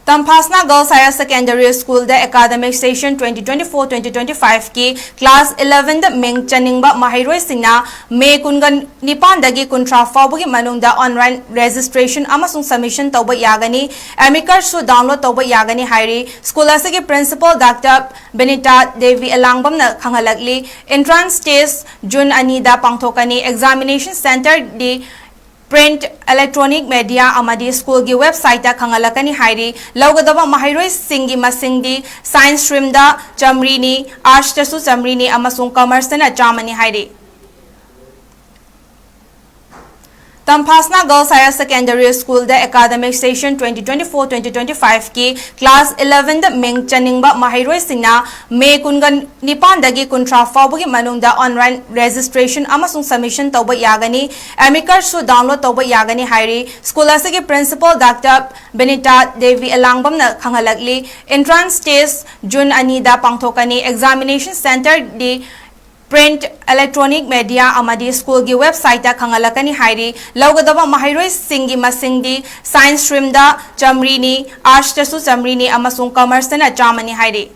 Tampasna Girls Higher Secondary School the academic session 2024-2025 की class 11 द मिंग चनिंगबा महाइरोय सिंगना मे कुनगन निपान दगी कुंट्रा फाउबगी मनुंगदा ऑनलाइन registration अमसुंग submission तौब यागनी एमिकर सु डाउनलोड तौब यागनी हाइरी स्कूल असगी प्रिंसिपल डॉक्टर बेनिटा देवी अलांगबम न खंगलगली entrance test जून अनीदा पांगथोकनी examination center दी प्रिंट इलेक्ट्रॉनिक मीडिया अमदी स्कूल की वेबसाइट खंगलकनी हाइरी लौगदबा महाइरोय सिंगी मसिंगदी साइंस स्ट्रीम दा चमरीनी आर्ट्स तसु चमरीनी अमसुंग कॉमर्स ना चामनी हाइरी Tampasna Girls Higher Secondary School the academic session 2024-2025 की class 11 द मिंग चनिंगबा महाइरोय सिंगना मे कुनगन निपान दगी कुंट्रा फाउबगी मनुंगदा ऑनलाइन registration अमसुंग submission तौब यागनी एमिकर सु डाउनलोड तौब यागनी हाइरी स्कूल असगी प्रिंसिपल डॉक्टर बेनिटा देवी अलांगबम न खंगलगली entrance test जून अनीदा पांगथोकनी examination center दी प्रिंट इलेक्ट्रॉनिक मीडिया अमदी स्कूल की वेबसाइट खंगलकनी हाइरी लौगदबा महाइरोय सिंगी मसिंगदी साइंस स्ट्रीम दा चमरीनी आर्ट्स तसु चमरीनी अमसुंग कॉमर्स ना चामनी हाइरी